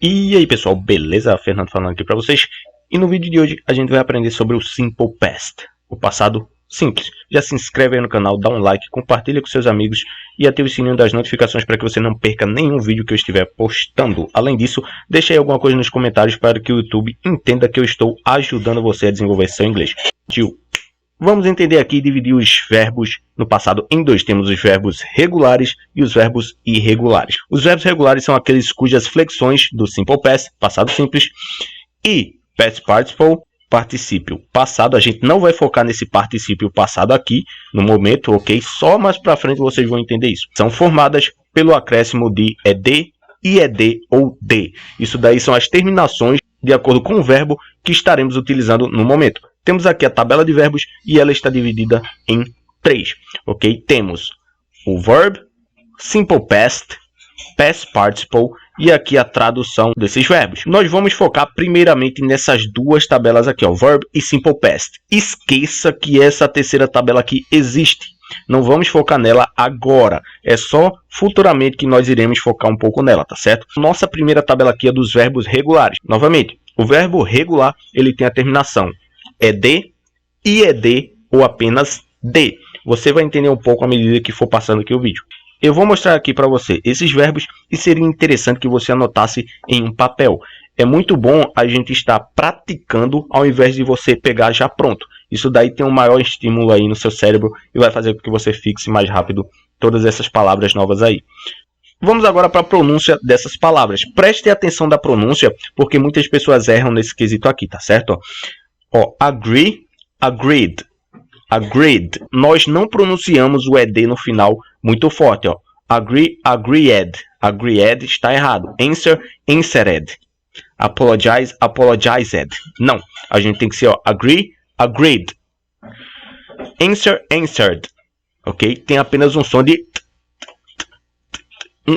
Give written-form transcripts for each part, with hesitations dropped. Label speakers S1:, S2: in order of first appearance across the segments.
S1: E aí pessoal, beleza? Fernando falando aqui para vocês. E no vídeo de hoje a gente vai aprender sobre o Simple Past, o passado simples. Já se inscreve aí no canal, dá um like, compartilha com seus amigos e ative o sininho das notificações para que você não perca nenhum vídeo que eu estiver postando. Além disso, deixa aí alguma coisa nos comentários para que o YouTube entenda que eu estou ajudando você a desenvolver seu inglês. Vamos entender aqui e dividir os verbos no passado em dois. Temos os verbos regulares e os verbos irregulares. Os verbos regulares são aqueles cujas flexões do Simple Past, passado simples, e Past Participle, particípio passado. A gente não vai focar nesse particípio passado aqui no momento, ok? Só mais para frente vocês vão entender isso. São formadas pelo acréscimo de ed, ied ou d. Isso daí são as terminações de acordo com o verbo que estaremos utilizando no momento. Temos aqui a tabela de verbos e ela está dividida em 3, ok? Temos o verb, simple past, past participle e aqui a tradução desses verbos. Nós vamos focar primeiramente nessas duas tabelas aqui, ó, verb e simple past. Esqueça que essa terceira tabela aqui existe. Não vamos focar nela agora, é só futuramente que nós iremos focar um pouco nela, tá certo? Nossa primeira tabela aqui é dos verbos regulares. Novamente, o verbo regular, ele tem a terminação ed, ied ou apenas d. Você vai entender um pouco à medida que for passando aqui o vídeo. Eu vou mostrar aqui para você esses verbos e seria interessante que você anotasse em um papel. É muito bom a gente estar praticando ao invés de você pegar já pronto. Isso daí tem um maior estímulo aí no seu cérebro e vai fazer com que você fixe mais rápido todas essas palavras novas aí. Vamos agora para a pronúncia dessas palavras. Preste atenção da pronúncia, porque muitas pessoas erram nesse quesito aqui, tá certo? Ó, agree, agreed, agreed. Nós não pronunciamos o ed no final muito forte, ó. Agree, agreed, agreed está errado. Answer, answered. Apologize, apologized. Não, a gente tem que ser, ó, agree, agreed. Answer, answered. Ok? Tem apenas um som de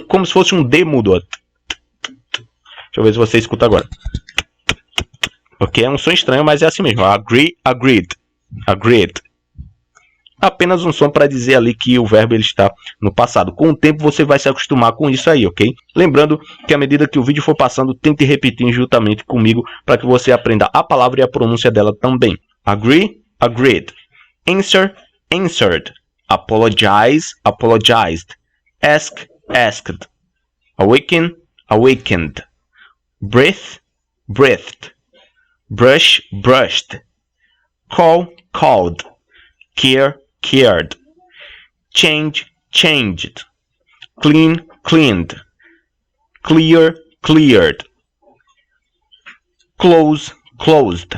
S1: como se fosse um D mudo. Deixa eu ver se você escuta agora. Ok, é um som estranho, mas é assim mesmo. Agree, agreed, agreed. Apenas um som para dizer ali que o verbo ele está no passado. Com o tempo você vai se acostumar com isso aí, ok? Lembrando que à medida que o vídeo for passando, tente repetir juntamente comigo para que você aprenda a palavra e a pronúncia dela também. Agree, agreed. Answer, answered. Apologize, apologized. Ask, asked. Awaken, awakened. Breathe, breathed. Brush, brushed. Call, called. Care, cared. Change, changed. Clean, cleaned. Clear, cleared. Close, closed.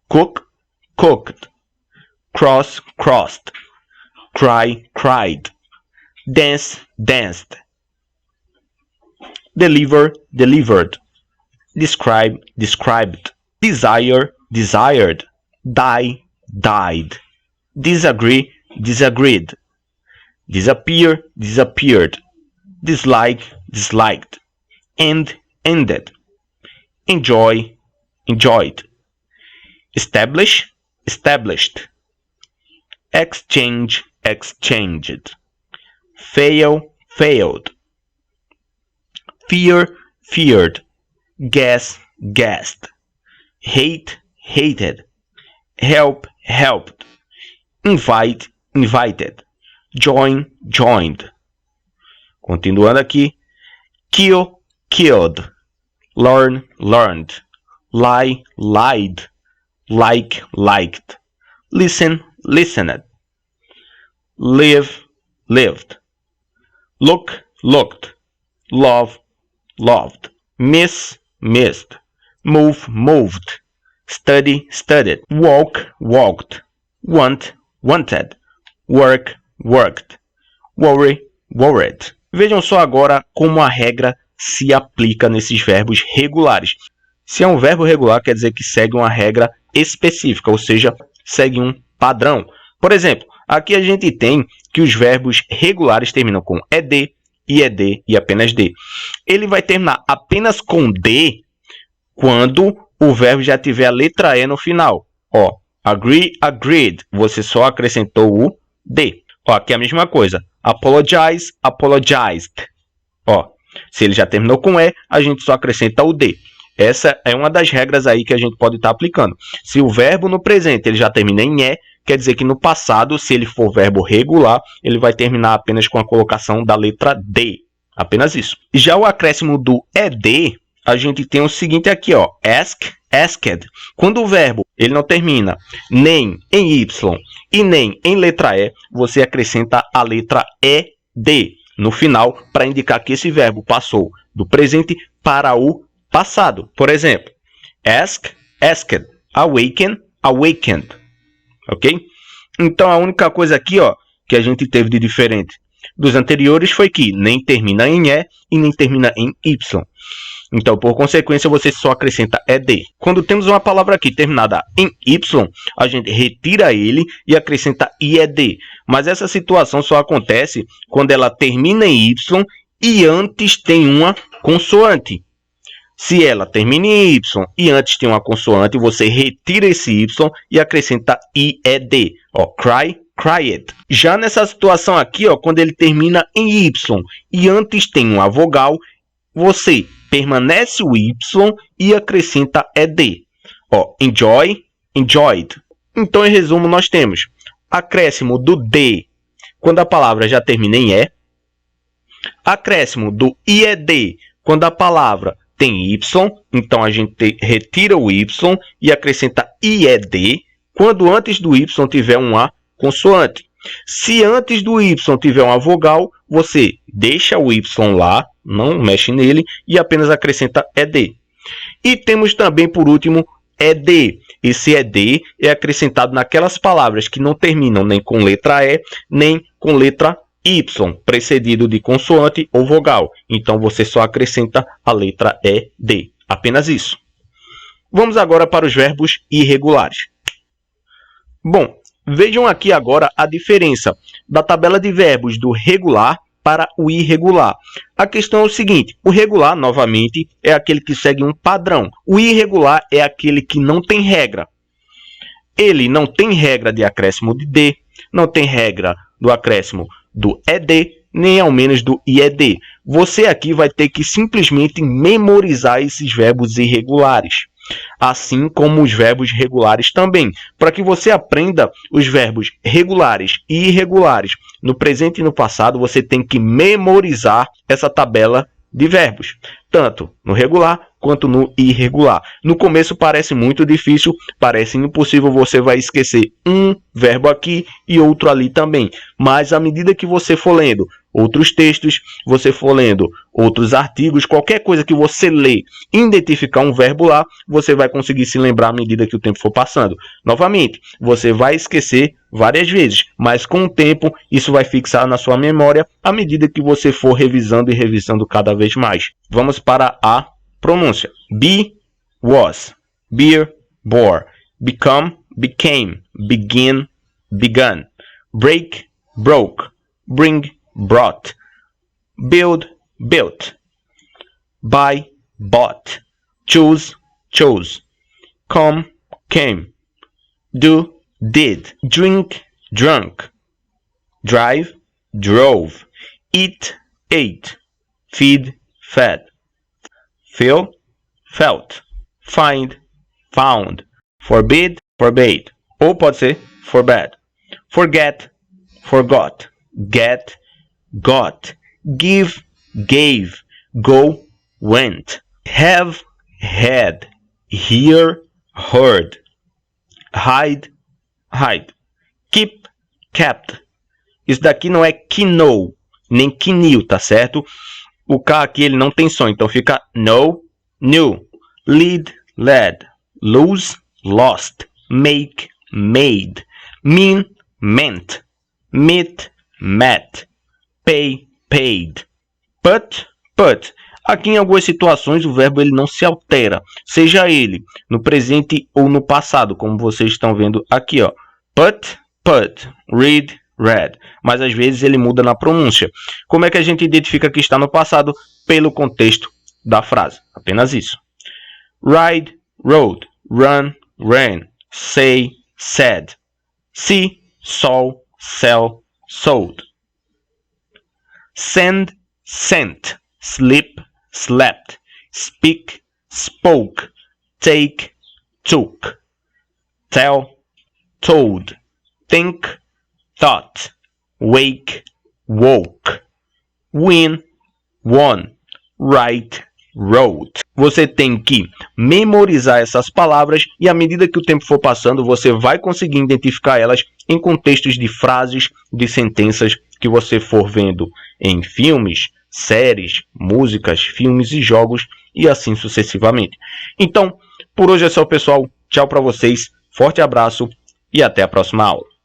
S1: Cook, cooked. Cross, crossed. Cry, cried. Dance, danced. Deliver, delivered. Describe, described. Desire, desired. Die, died. Disagree, disagreed. Disappear, disappeared. Dislike, disliked. End, ended. Enjoy, enjoyed. Establish, established. Exchange, exchanged. Fail, failed. Fear, feared. Guess, guessed. Hate, hated. Help, helped. Invite, invited. Join, joined. Continuando aqui. Kill, killed. Learn, learned. Lie, lied. Like, liked. Listen, listened. Live, lived. Look, looked. Love, loved. Miss, missed. Move, moved. Study, studied. Walk, walked. Want, wanted. Work, worked. Worry, worried. Vejam só agora como a regra se aplica nesses verbos regulares. Se é um verbo regular, quer dizer que segue uma regra específica, ou seja, segue um padrão. Por exemplo, aqui a gente tem que os verbos regulares terminam com ed, ied e apenas d. Ele vai terminar apenas com d quando o verbo já tiver a letra E no final. Ó, agree, agreed. Você só acrescentou o D. Ó, aqui é a mesma coisa. Apologize, apologized. Ó, Se ele já terminou com E, a gente só acrescenta o D. Essa é uma das regras aí que a gente pode estar aplicando. Se o verbo no presente ele já termina em E, quer dizer que no passado, se ele for verbo regular, ele vai terminar apenas com a colocação da letra D. Apenas isso. Já o acréscimo do ED, a gente tem o seguinte aqui, ó, ask, asked. Quando o verbo ele não termina nem em Y e nem em letra E, você acrescenta a letra ED no final para indicar que esse verbo passou do presente para o passado. Por exemplo, ask, asked, awaken, awakened. Ok? Então a única coisa aqui, ó, que a gente teve de diferente dos anteriores foi que nem termina em E e nem termina em Y. Então, por consequência, você só acrescenta ED. Quando temos uma palavra aqui terminada em Y, a gente retira ele e acrescenta IED. Mas essa situação só acontece quando ela termina em Y e antes tem uma consoante. Se ela termina em Y e antes tem uma consoante, você retira esse Y e acrescenta IED. Ó, cry, cried. Já nessa situação aqui, ó, quando ele termina em Y e antes tem uma vogal, você permanece o Y e acrescenta ED. Ó, enjoy, enjoyed. Então, em resumo, nós temos acréscimo do D quando a palavra já termina em E. Acréscimo do IED quando a palavra tem Y. Então, a gente retira o Y e acrescenta IED quando antes do Y tiver uma consoante. Se antes do Y tiver uma vogal, você deixa o Y lá, não mexe nele e apenas acrescenta ED. E temos também, por último, ED. Esse ED é acrescentado naquelas palavras que não terminam nem com letra E, nem com letra Y, precedido de consoante ou vogal. Então, você só acrescenta a letra ED. Apenas isso. Vamos agora para os verbos irregulares. Bom, vejam aqui agora a diferença da tabela de verbos do regular para o irregular. A questão é o seguinte, o regular, novamente, é aquele que segue um padrão. O irregular é aquele que não tem regra. Ele não tem regra de acréscimo de D, não tem regra do acréscimo do ED, nem ao menos do IED. Você aqui vai ter que simplesmente memorizar esses verbos irregulares, assim como os verbos regulares também. Para que você aprenda os verbos regulares e irregulares no presente e no passado, você tem que memorizar essa tabela de verbos, tanto no regular quanto no irregular. No começo parece muito difícil, parece impossível, você vai esquecer um verbo aqui e outro ali também. Mas à medida que você for lendo outros textos, você for lendo outros artigos, qualquer coisa que você lê e identificar um verbo lá, você vai conseguir se lembrar à medida que o tempo for passando. Novamente, você vai esquecer várias vezes, mas com o tempo isso vai fixar na sua memória à medida que você for revisando e revisando cada vez mais. Vamos para a pronúncia. Be, was, beer, bore, become, became, begin, begun, break, broke, bring, brought, build, built, buy, bought, choose, chose, come, came, do, did, drink, drunk, drive, drove, eat, ate, feed, fed, feel, felt, find, found, forbid, forbade, ou pode ser forbade, forget, forgot, get, got, give, gave, go, went, have, had, hear, heard, hide, hide, keep, kept. Isso daqui não é know, nem knew, tá certo? O K aqui ele não tem som, então fica know, knew, lead, led, lose, lost, make, made, mean, meant, meet, met, pay, paid, put, put. Aqui em algumas situações o verbo ele não se altera, seja ele no presente ou no passado, como vocês estão vendo aqui, ó. Put, put, read, read. Mas às vezes ele muda na pronúncia. Como é que a gente identifica que está no passado? Pelo contexto da frase. Apenas isso. Ride, rode, run, ran, say, said, see, saw, sell, sold. Send, sent, sleep, slept, speak, spoke, take, took, tell, told, think, thought, wake, woke, win, won, write, wrote. Você tem que memorizar essas palavras e à medida que o tempo for passando, você vai conseguir identificar elas em contextos de frases, de sentenças que você for vendo em filmes, séries, músicas, filmes e jogos e assim sucessivamente. Então, por hoje é só, pessoal. Tchau para vocês, forte abraço e até a próxima aula.